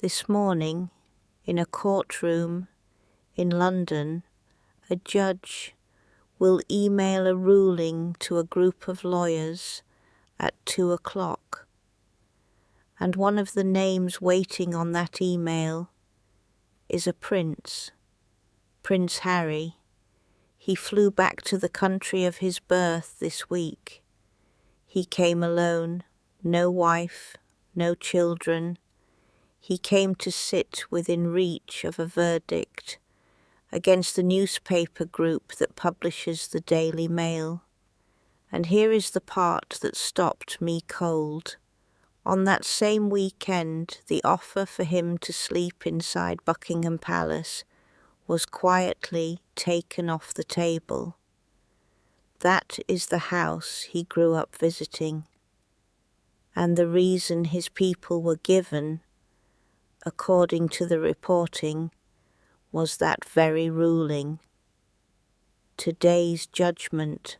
This morning, in a courtroom in London, a judge will email a ruling to a group of lawyers at 2 o'clock. And one of the names waiting on that email is a prince, Prince Harry. He flew back to the country of his birth this week. He came alone, no wife, no children. He came to sit within reach of a verdict against the newspaper group that publishes the Daily Mail. And here is the part that stopped me cold. On that same weekend, the offer for him to sleep inside Buckingham Palace was quietly taken off the table. That is the house he grew up visiting. And the reason his people were given, according to the reporting, was that very ruling. Today's judgment.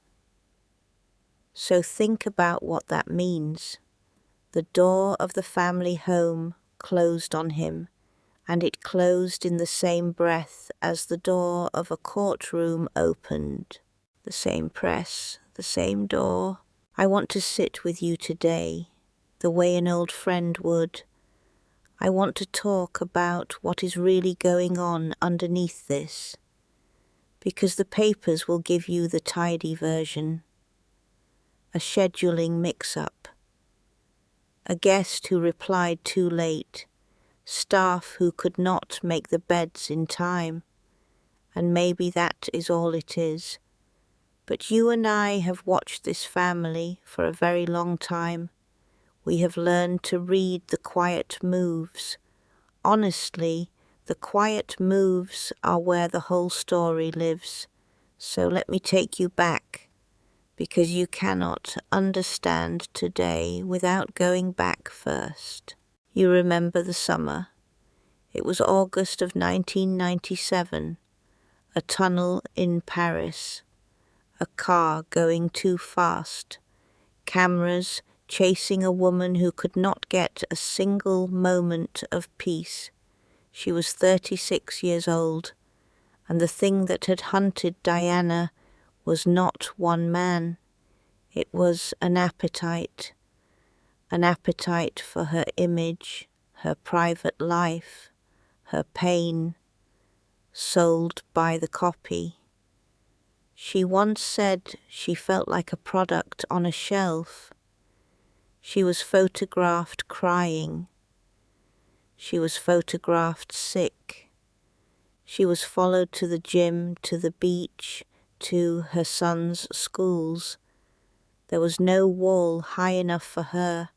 So think about what that means. The door of the family home closed on him, and it closed in the same breath as the door of a courtroom opened. The same press, the same door. I want to sit with you today, the way an old friend would. I want to talk about what is really going on underneath this, because the papers will give you the tidy version. A scheduling mix-up. A guest who replied too late. Staff who could not make the beds in time. And maybe that is all it is. But you and I have watched this family for a very long time. We have learned to read the quiet moves. Honestly, the quiet moves are where the whole story lives. So let me take you back, because you cannot understand today without going back first. You remember the summer. It was August of 1997. A tunnel in Paris. A car going too fast. Cameras chasing a woman who could not get a single moment of peace. She was 36 years old, and the thing that had hunted Diana was not one man. It was an appetite for her image, her private life, her pain, sold by the copy. She once said she felt like a product on a shelf. She was photographed crying. She was photographed sick. She was followed to the gym, to the beach, to her son's schools. There was no wall high enough for her.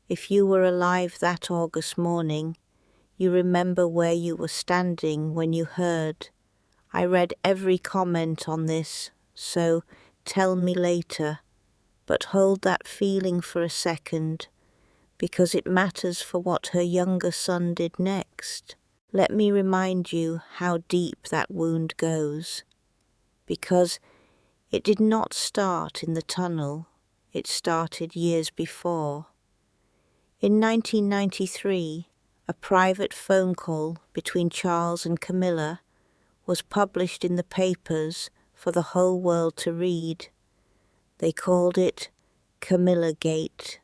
If you were alive that August morning, you remember where you were standing when you heard. I read every comment on this, so tell me later. But hold that feeling for a second, because it matters for what her younger son did next. Let me remind you how deep that wound goes. Because it did not start in the tunnel, it started years before. In 1993, a private phone call between Charles and Camilla was published in the papers for the whole world to read. They called it Camilla Gate.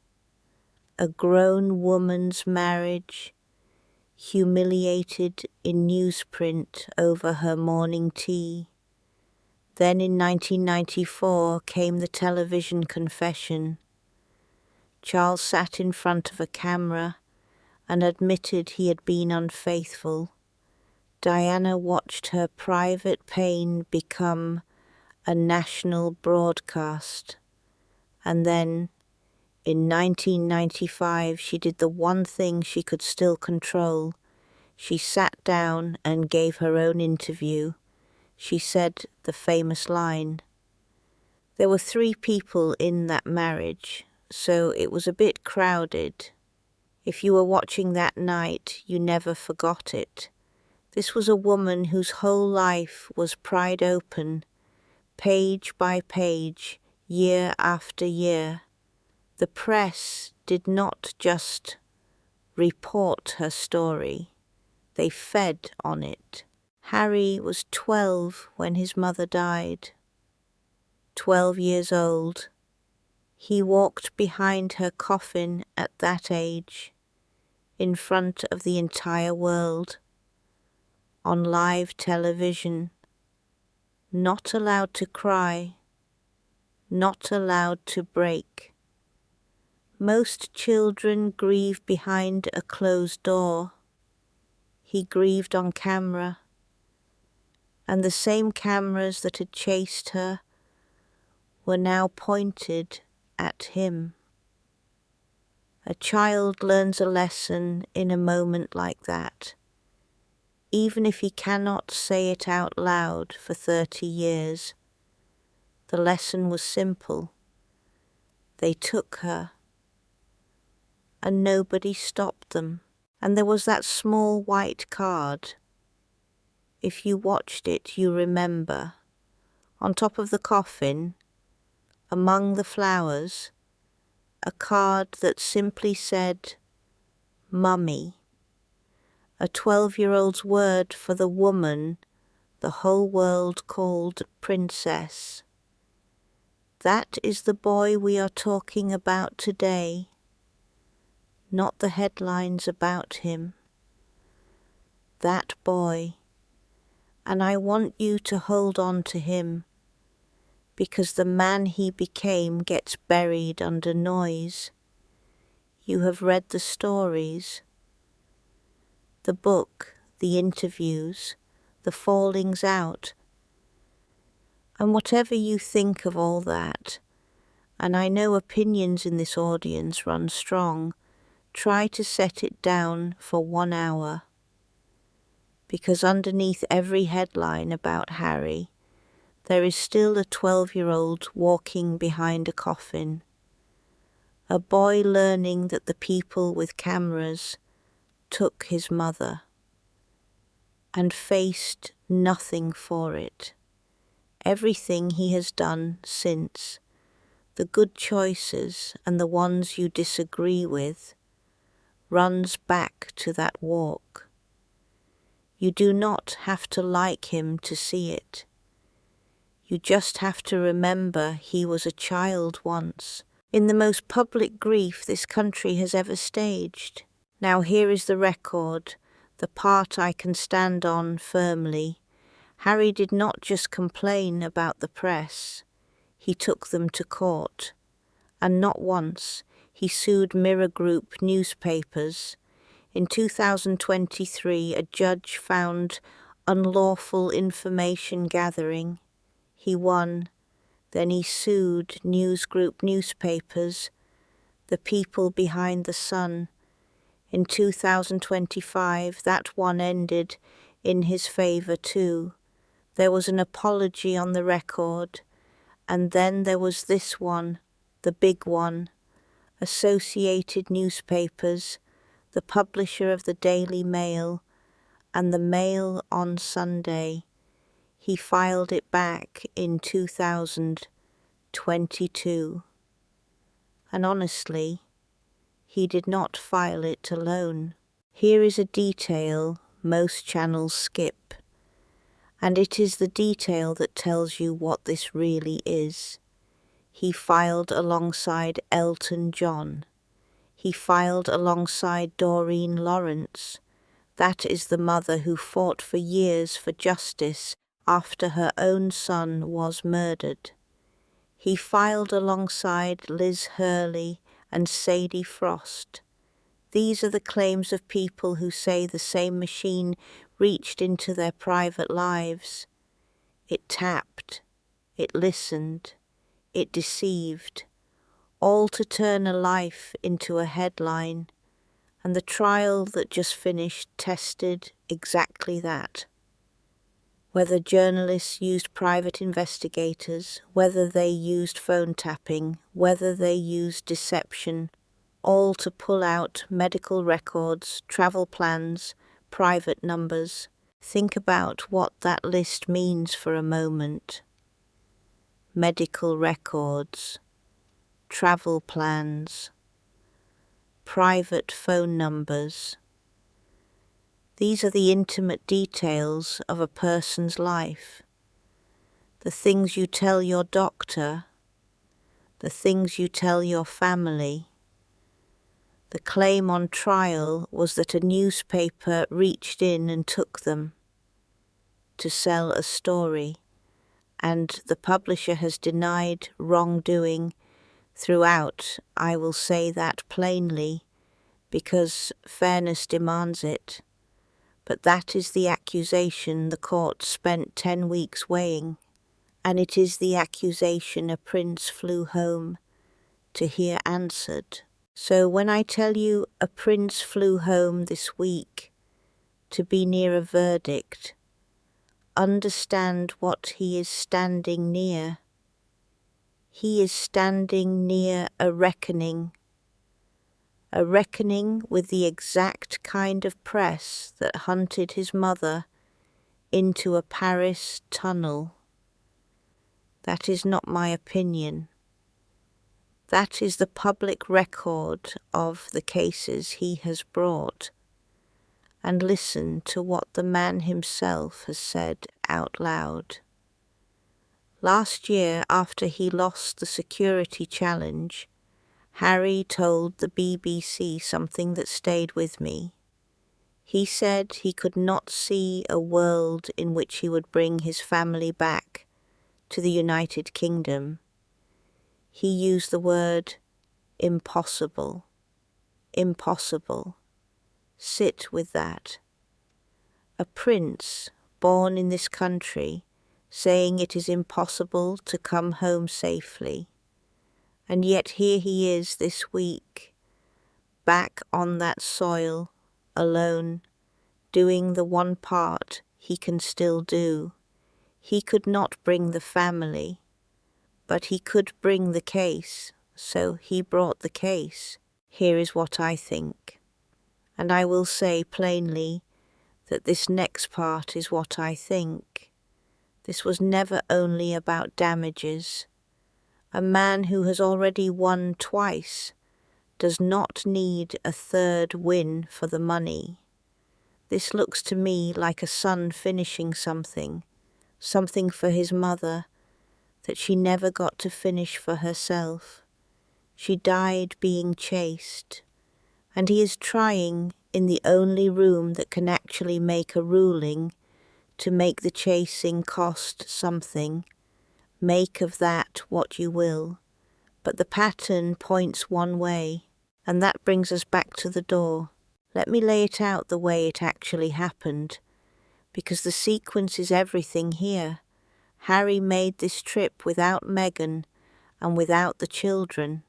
A grown woman's marriage, humiliated in newsprint over her morning tea. Then in 1994 came the television confession. Charles sat in front of a camera and admitted he had been unfaithful. Diana watched her private pain become a national broadcast. And then, in 1995, she did the one thing she could still control. She sat down and gave her own interview. She said the famous line. There were 3 people in that marriage, so it was a bit crowded. If you were watching that night, you never forgot it. This was a woman whose whole life was pried open, page by page, year after year. The press did not just report her story. They fed on it. Harry was 12 when his mother died. 12 years old. He walked behind her coffin at that age, in front of the entire world, on live television, not allowed to cry, not allowed to break. Most children grieve behind a closed door. He grieved on camera, and the same cameras that had chased her were now pointed at him. A child learns a lesson in a moment like that, even if he cannot say it out loud for 30 years. The lesson was simple. They took her, and nobody stopped them. And there was that small white card. If you watched it, you remember. On top of the coffin, among the flowers, a card that simply said, Mummy, a 12-year-old's word for the woman the whole world called Princess. That is the boy we are talking about today, not the headlines about him. That boy, and I want you to hold on to him, because the man he became gets buried under noise. You have read the stories, the book, the interviews, the fallings out. And whatever you think of all that, and I know opinions in this audience run strong, try to set it down for 1 hour. Because underneath every headline about Harry, there is still a 12-year-old walking behind a coffin, a boy learning that the people with cameras took his mother and faced nothing for it. Everything he has done since, the good choices and the ones you disagree with, runs back to that walk. You do not have to like him to see it. You just have to remember he was a child once, in the most public grief this country has ever staged. Now here is the record, the part I can stand on firmly. Harry did not just complain about the press. He took them to court. And not once. He sued Mirror Group newspapers. In 2023, a judge found unlawful information gathering. He won. Then he sued News Group newspapers, the people behind the Sun. In 2025, that one ended in his favour too. There was an apology on the record, and then there was this one, the big one. Associated Newspapers, the publisher of the Daily Mail, and the Mail on Sunday. He filed it back in 2022. And honestly, he did not file it alone. Here is a detail most channels skip, and it is the detail that tells you what this really is. He filed alongside Elton John. He filed alongside Doreen Lawrence. That is the mother who fought for years for justice after her own son was murdered. He filed alongside Liz Hurley and Sadie Frost. These are the claims of people who say the same machine reached into their private lives. It tapped, it listened, it deceived, all to turn a life into a headline, and the trial that just finished tested exactly that. Whether journalists used private investigators, whether they used phone tapping, whether they used deception, all to pull out medical records, travel plans, private numbers. Think about what that list means for a moment. Medical records, travel plans, private phone numbers. These are the intimate details of a person's life. The things you tell your doctor, the things you tell your family. The claim on trial was that a newspaper reached in and took them to sell a story, and the publisher has denied wrongdoing throughout. I will say that plainly, because fairness demands it. But that is the accusation the court spent 10 weeks weighing, and it is the accusation a prince flew home to hear answered. So when I tell you a prince flew home this week to be near a verdict, understand what he is standing near. He is standing near a reckoning with the exact kind of press that hunted his mother into a Paris tunnel. That is not my opinion. That is the public record of the cases he has brought. And listen to what the man himself has said out loud. Last year, after he lost the security challenge, Harry told the BBC something that stayed with me. He said he could not see a world in which he would bring his family back to the United Kingdom. He used the word impossible. Impossible. Sit with that. A prince born in this country saying it is impossible to come home safely. And yet here he is this week, back on that soil, alone, doing the one part he can still do. He could not bring the family, but he could bring the case, so he brought the case. Here is what I think. And I will say plainly that this next part is what I think. This was never only about damages. A man who has already won twice does not need a third win for the money. This looks to me like a son finishing something for his mother that she never got to finish for herself. She died being chased, and he is trying in the only room that can actually make a ruling to make the chasing cost something. Make of that what you will, but the pattern points one way, and that brings us back to the door. Let me lay it out the way it actually happened, because the sequence is everything here. Harry made this trip without Meghan and without the children.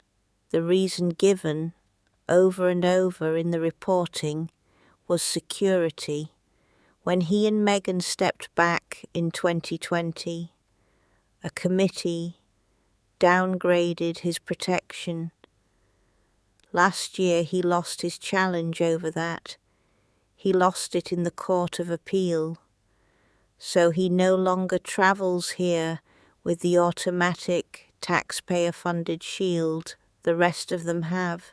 The reason given over and over in the reporting was security. When he and Meghan stepped back in 2020, a committee downgraded his protection. Last year he lost his challenge over that. He lost it in the Court of Appeal. So he no longer travels here with the automatic taxpayer-funded shield the rest of them have.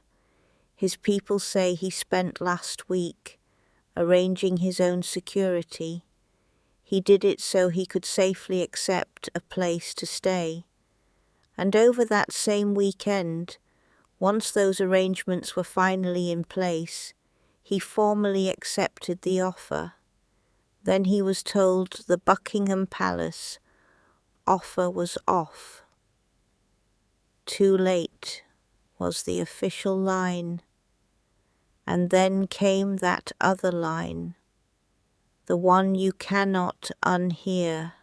His people say he spent last week arranging his own security. He did it so he could safely accept a place to stay. And over that same weekend, once those arrangements were finally in place, he formally accepted the offer. Then he was told the Buckingham Palace offer was off. Too late was the official line. And then came that other line, the one you cannot unhear.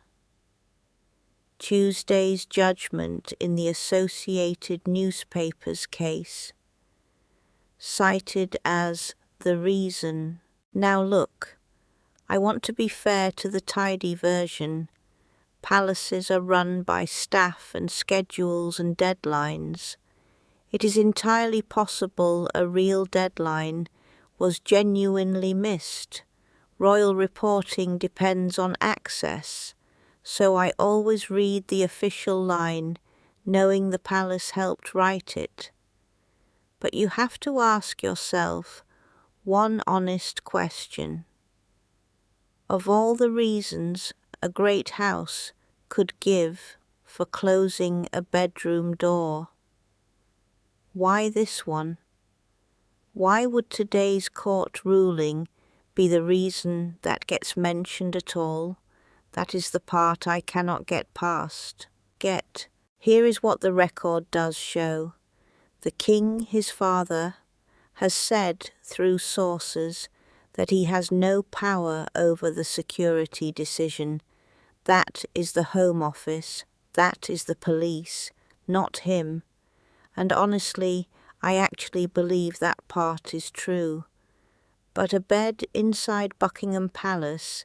Tuesday's judgment in the Associated Newspapers case, cited as the reason. Now look, I want to be fair to the tidy version. Palaces are run by staff and schedules and deadlines. It is entirely possible a real deadline was genuinely missed. Royal reporting depends on access, so I always read the official line, knowing the palace helped write it. But you have to ask yourself one honest question. Of all the reasons a great house could give for closing a bedroom door, why this one? Why would today's court ruling be the reason that gets mentioned at all? That is the part I cannot get past. Here is what the record does show. The king, his father, has said through sources that he has no power over the security decision. That is the Home Office, that is the police, not him. And honestly, I actually believe that part is true. But a bed inside Buckingham Palace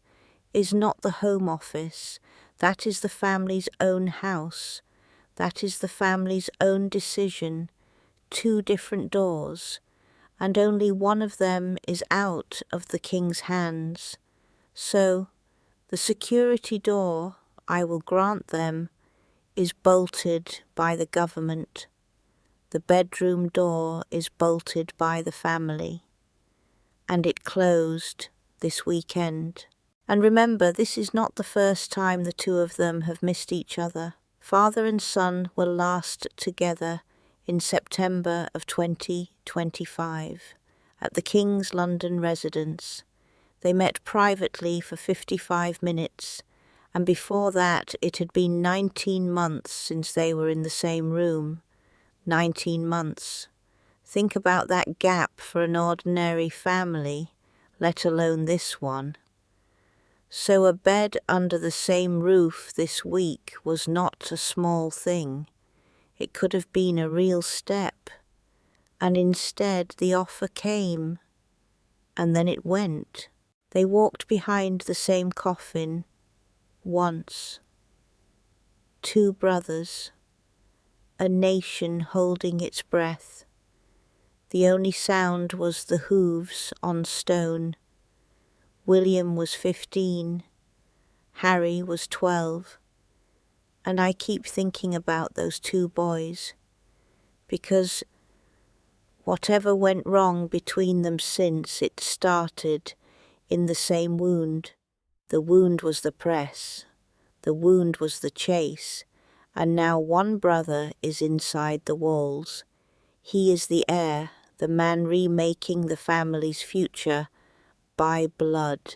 is not the Home Office. That is the family's own house. That is the family's own decision. 2 different doors, and only one of them is out of the king's hands. So, the security door, I will grant them, is bolted by the government. The bedroom door is bolted by the family. And it closed this weekend. And remember, this is not the first time the 2 of them have missed each other. Father and son were last together in September of 2025 at the King's London residence. They met privately for 55 minutes, and before that it had been 19 months since they were in the same room. 19 months. Think about that gap for an ordinary family, let alone this one. So a bed under the same roof this week was not a small thing. It could have been a real step. And instead the offer came, and then it went. They walked behind the same coffin once. 2 brothers. A nation holding its breath. The only sound was the hooves on stone. William was 15, Harry was 12, and I keep thinking about those 2 boys, because whatever went wrong between them since, it started in the same wound. The wound was the press, the wound was the chase, and now one brother is inside the walls. He is the heir, the man remaking the family's future by blood.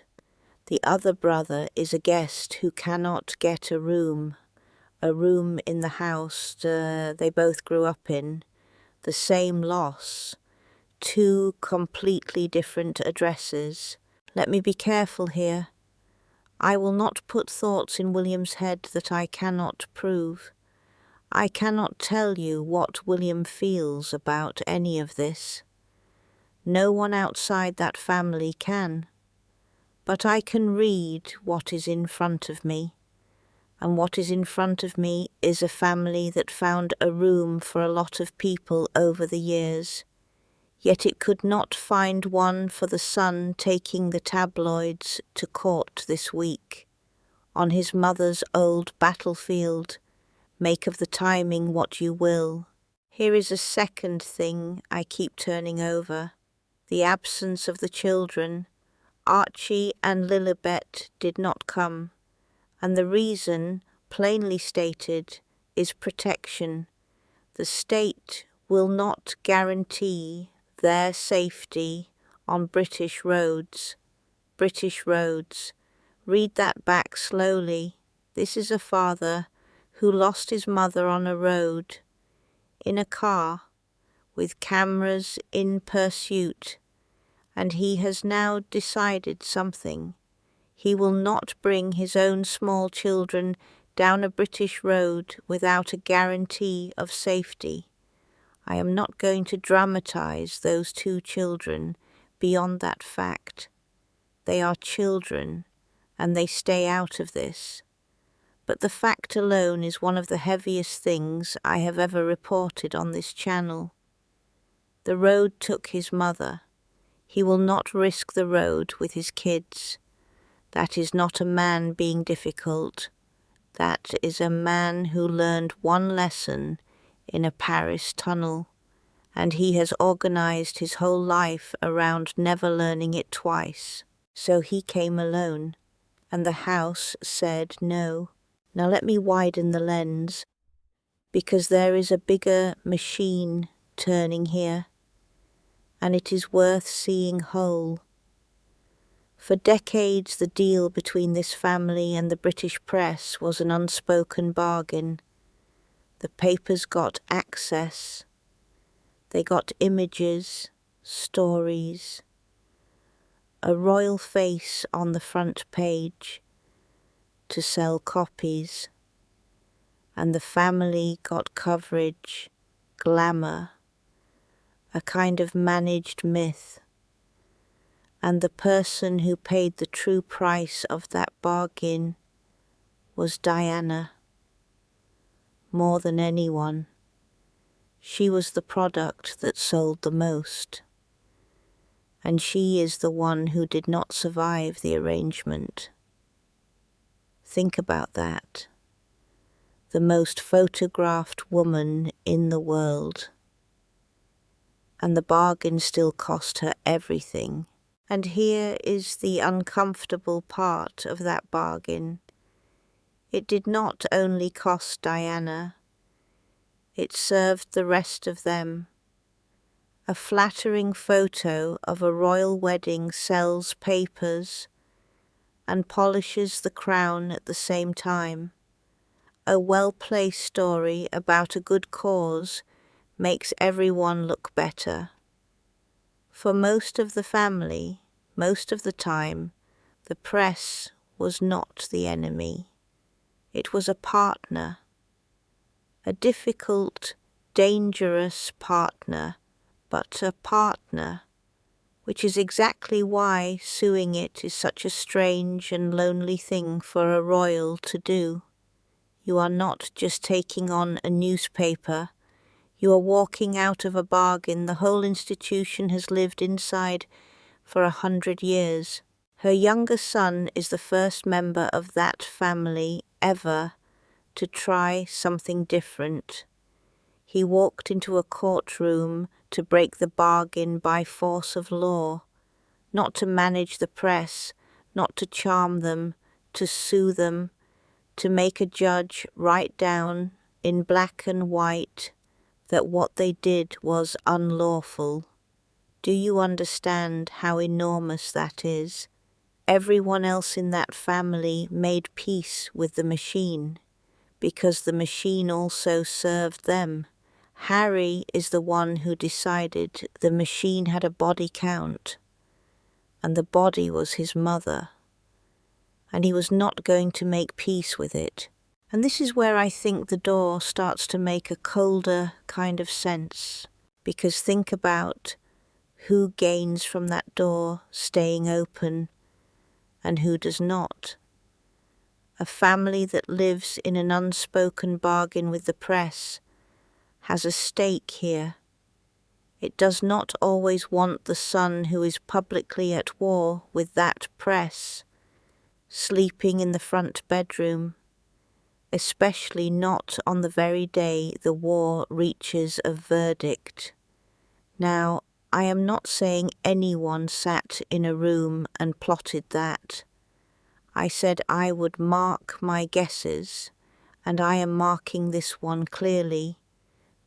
The other brother is a guest who cannot get a room in the house they both grew up in. The same loss. 2 completely different addresses. Let me be careful here. I will not put thoughts in William's head that I cannot prove. I cannot tell you what William feels about any of this. No one outside that family can. But I can read what is in front of me. And what is in front of me is a family that found a room for a lot of people over the years. Yet it could not find one for the son taking the tabloids to court this week. On his mother's old battlefield, make of the timing what you will. Here is a second thing I keep turning over. The absence of the children. Archie and Lilibet did not come, and the reason, plainly stated, is protection. The state will not guarantee their safety on British roads. British roads. Read that back slowly. This is a father who lost his mother on a road, in a car, with cameras in pursuit, and he has now decided something. He will not bring his own small children down a British road without a guarantee of safety. I am not going to dramatize those 2 children beyond that fact. They are children, and they stay out of this. But the fact alone is one of the heaviest things I have ever reported on this channel. The road took his mother. He will not risk the road with his kids. That is not a man being difficult. That is a man who learned one lesson in a Paris tunnel, and he has organized his whole life around never learning it twice. So he came alone, and the house said no. Now let me widen the lens, because there is a bigger machine turning here, and it is worth seeing whole. For decades the deal between this family and the British press was an unspoken bargain. The papers got access. They got images, stories, a royal face on the front page to sell copies, and the family got coverage, glamour, a kind of managed myth. And the person who paid the true price of that bargain was Diana. More than anyone, she was the product that sold the most. And she is the one who did not survive the arrangement. Think about that. The most photographed woman in the world. And the bargain still cost her everything. And here is the uncomfortable part of that bargain. It did not only cost Diana, it served the rest of them. A flattering photo of a royal wedding sells papers and polishes the crown at the same time. A well-placed story about a good cause makes everyone look better. For most of the family, most of the time, the press was not the enemy. It was a partner, a difficult, dangerous partner, but a partner, which is exactly why suing it is such a strange and lonely thing for a royal to do. You are not just taking on a newspaper. You are walking out of a bargain the whole institution has lived inside for 100 years. Her younger son is the first member of that family ever to try something different. He walked into a courtroom to break the bargain by force of law, not to manage the press, not to charm them, to sue them, to make a judge write down in black and white that what they did was unlawful. Do you understand how enormous that is? Everyone else in that family made peace with the machine, because the machine also served them. Harry is the one who decided the machine had a body count, and the body was his mother, and he was not going to make peace with it. And this is where I think the door starts to make a colder kind of sense, because think about who gains from that door staying open and who does not. A family that lives in an unspoken bargain with the press has a stake here. It does not always want the son who is publicly at war with that press, sleeping in the front bedroom, especially not on the very day the war reaches a verdict. Now, I am not saying anyone sat in a room and plotted that. I said I would mark my guesses, and I am marking this one clearly.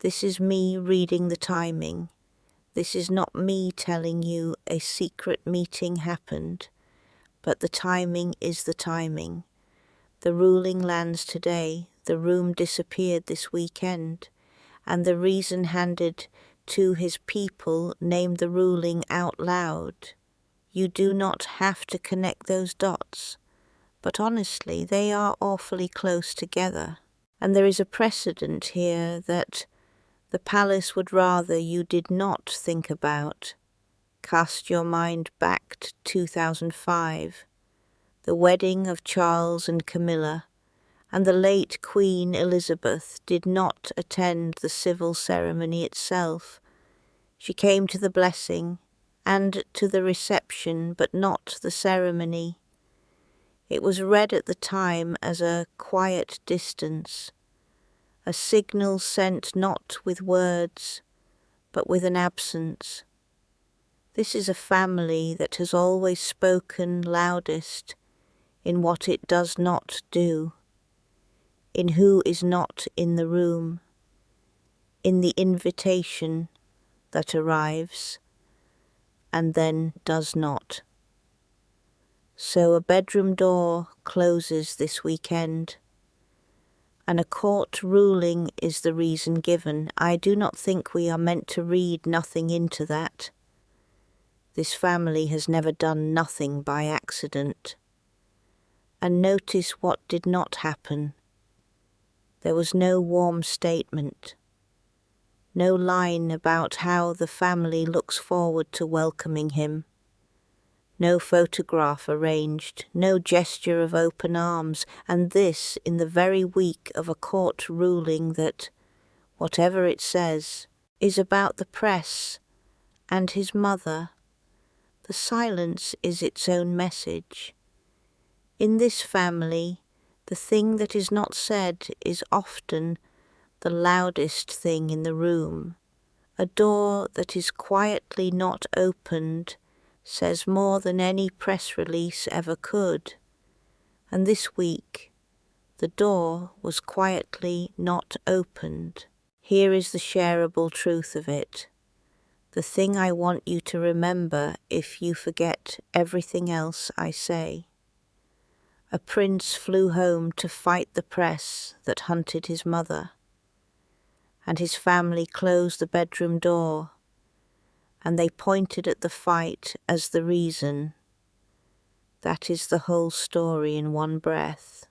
This is me reading the timing. This is not me telling you a secret meeting happened, but the timing is the timing. The ruling lands today, the room disappeared this weekend, and the reason handed to his people named the ruling out loud. You do not have to connect those dots, but honestly, they are awfully close together. And there is a precedent here that the palace would rather you did not think about. Cast your mind back to 2005. The wedding of Charles and Camilla, and the late Queen Elizabeth did not attend the civil ceremony itself. She came to the blessing and to the reception, but not the ceremony. It was read at the time as a quiet distance, a signal sent not with words, but with an absence. This is a family that has always spoken loudest in what it does not do, in who is not in the room, in the invitation that arrives and then does not. So a bedroom door closes this weekend, and a court ruling is the reason given. I do not think we are meant to read nothing into that. This family has never done nothing by accident. And notice what did not happen. There was no warm statement, no line about how the family looks forward to welcoming him, no photograph arranged, no gesture of open arms, and this in the very week of a court ruling that, whatever it says, is about the press and his mother. The silence is its own message. In this family, the thing that is not said is often the loudest thing in the room. A door that is quietly not opened says more than any press release ever could. And this week, the door was quietly not opened. Here is the shareable truth of it. The thing I want you to remember if you forget everything else I say. A prince flew home to fight the press that hunted his mother, and his family closed the bedroom door, and they pointed at the fight as the reason. That is the whole story in one breath.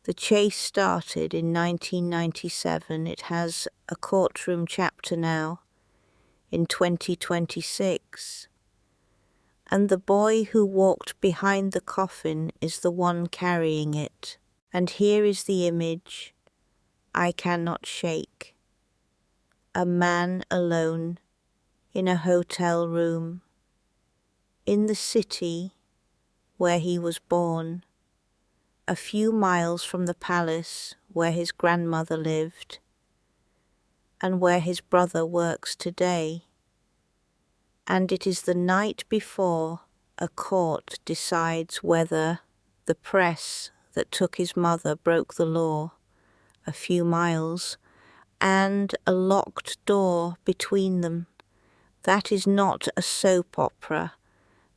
The chase started in 1997. It has a courtroom chapter now in 2026. And the boy who walked behind the coffin is the one carrying it. And here is the image I cannot shake. A man alone in a hotel room, in the city where he was born, a few miles from the palace where his grandmother lived, and where his brother works today. And it is the night before a court decides whether the press that took his mother broke the law a few miles, and a locked door between them. That is not a soap opera.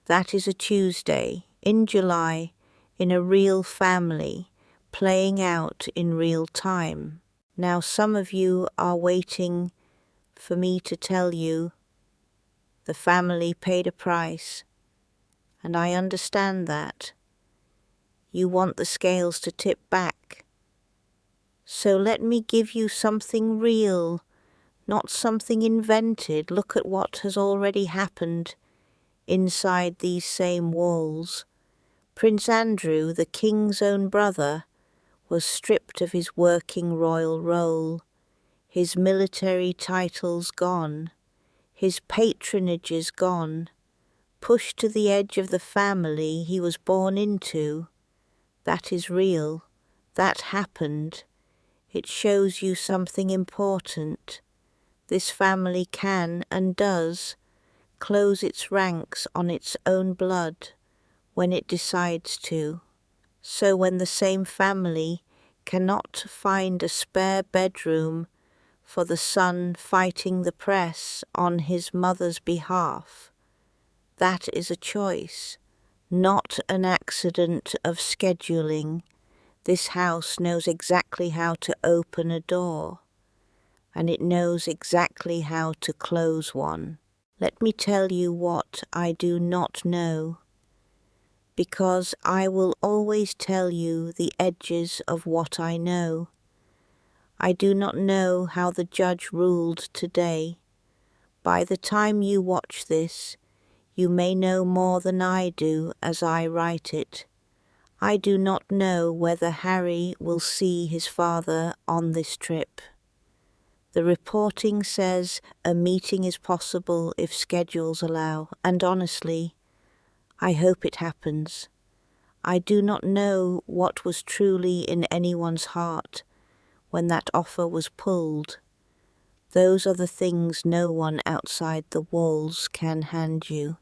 That is a Tuesday in July in a real family playing out in real time. Now some of you are waiting for me to tell you the family paid a price, and I understand that. You want the scales to tip back. So let me give you something real, not something invented. Look at what has already happened inside these same walls. Prince Andrew, the king's own brother, was stripped of his working royal role, his military titles gone, his patronages gone, pushed to the edge of the family he was born into. That is real. That happened. It shows you something important. This family can and does close its ranks on its own blood when it decides to. So when the same family cannot find a spare bedroom for the son fighting the press on his mother's behalf, that is a choice, not an accident of scheduling. This house knows exactly how to open a door, and it knows exactly how to close one. Let me tell you what I do not know, because I will always tell you the edges of what I know. I do not know how the judge ruled today. By the time you watch this, you may know more than I do as I write it. I do not know whether Harry will see his father on this trip. The reporting says a meeting is possible if schedules allow, and honestly, I hope it happens. I do not know what was truly in anyone's heart when that offer was pulled. Those are the things no one outside the walls can hand you,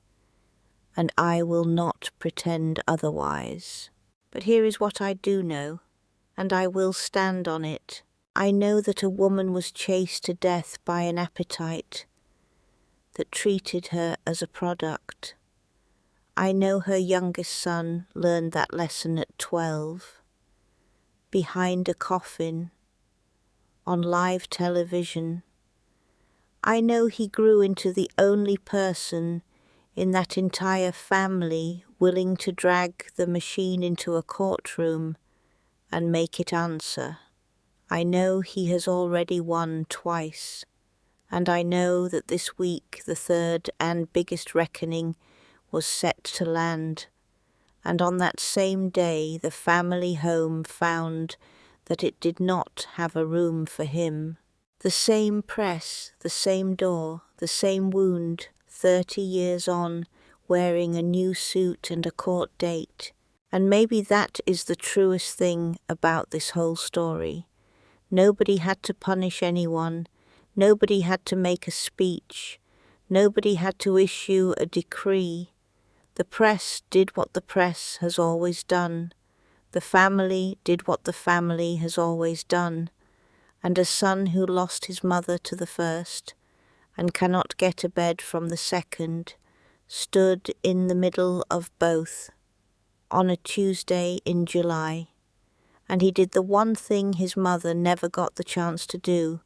and I will not pretend otherwise. But here is what I do know, and I will stand on it. I know that a woman was chased to death by an appetite that treated her as a product. I know her youngest son learned that lesson at 12, behind a coffin, on live television. I know he grew into the only person in that entire family willing to drag the machine into a courtroom and make it answer. I know he has already won twice, and I know that this week the third and biggest reckoning was set to land, and on that same day the family home found that it did not have a room for him. The same press, the same door, the same wound, 30 years on, wearing a new suit and a court date. And maybe that is the truest thing about this whole story. Nobody had to punish anyone. Nobody had to make a speech. Nobody had to issue a decree. The press did what the press has always done. The family did what the family has always done. And a son who lost his mother to the first, and cannot get a bed from the second, stood in the middle of both, on a Tuesday in July. And he did the one thing his mother never got the chance to do.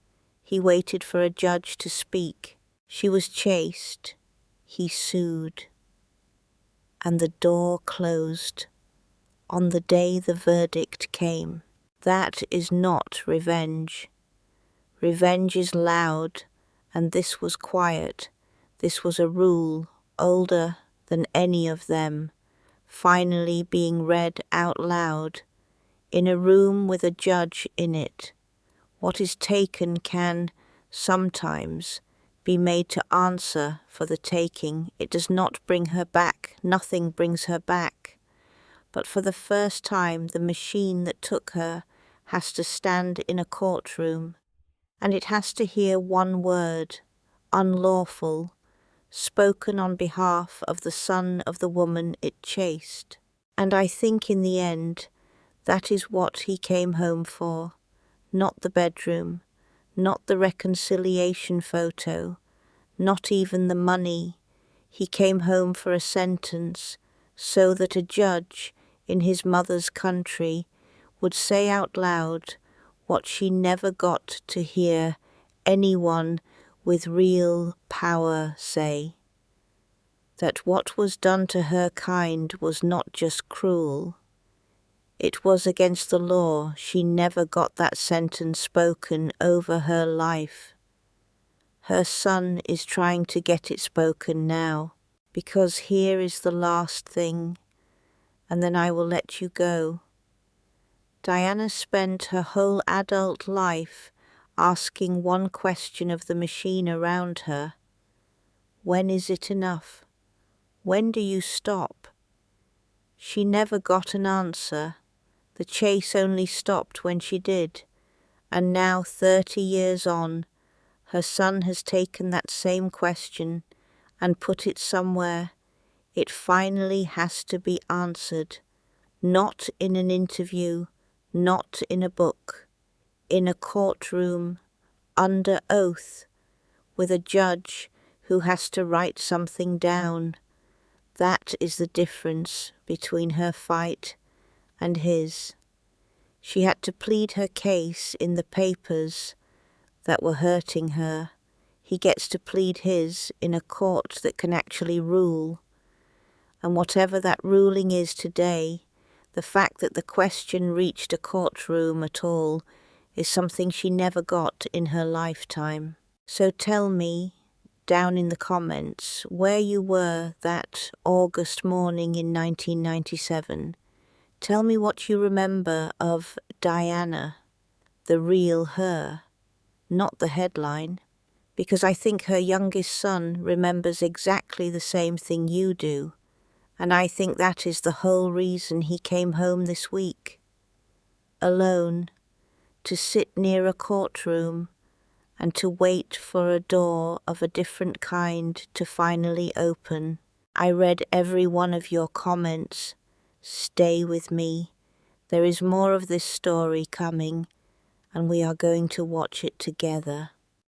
He waited for a judge to speak. She was chased. He sued. And the door closed on the day the verdict came. That is not revenge. Revenge is loud, and this was quiet. This was a rule older than any of them, finally being read out loud, in a room with a judge in it. What is taken can, sometimes, be made to answer for the taking. It does not bring her back. Nothing brings her back. But for the first time, the machine that took her has to stand in a courtroom, and it has to hear one word, unlawful, spoken on behalf of the son of the woman it chased. And I think in the end, that is what he came home for. Not the bedroom, not the reconciliation photo, not even the money. He came home for a sentence so that a judge in his mother's country would say out loud what she never got to hear anyone with real power say. That what was done to her kind was not just cruel. It was against the law. She never got that sentence spoken over her life. Her son is trying to get it spoken now, because here is the last thing, and then I will let you go. Diana spent her whole adult life asking one question of the machine around her. When is it enough? When do you stop? She never got an answer. The chase only stopped when she did. And now, 30 years on, her son has taken that same question and put it somewhere. It finally has to be answered. Not in an interview, not in a book, in a courtroom, under oath, with a judge who has to write something down. That is the difference between her fight and his. She had to plead her case in the papers that were hurting her. He gets to plead his in a court that can actually rule. And whatever that ruling is today, the fact that the question reached a courtroom at all is something she never got in her lifetime. So tell me, down in the comments, where you were that August morning in 1997. Tell me what you remember of Diana, the real her, not the headline, because I think her youngest son remembers exactly the same thing you do. And I think that is the whole reason he came home this week. Alone, to sit near a courtroom and to wait for a door of a different kind to finally open. I read every one of your comments. Stay with me. There is more of this story coming, and we are going to watch it together.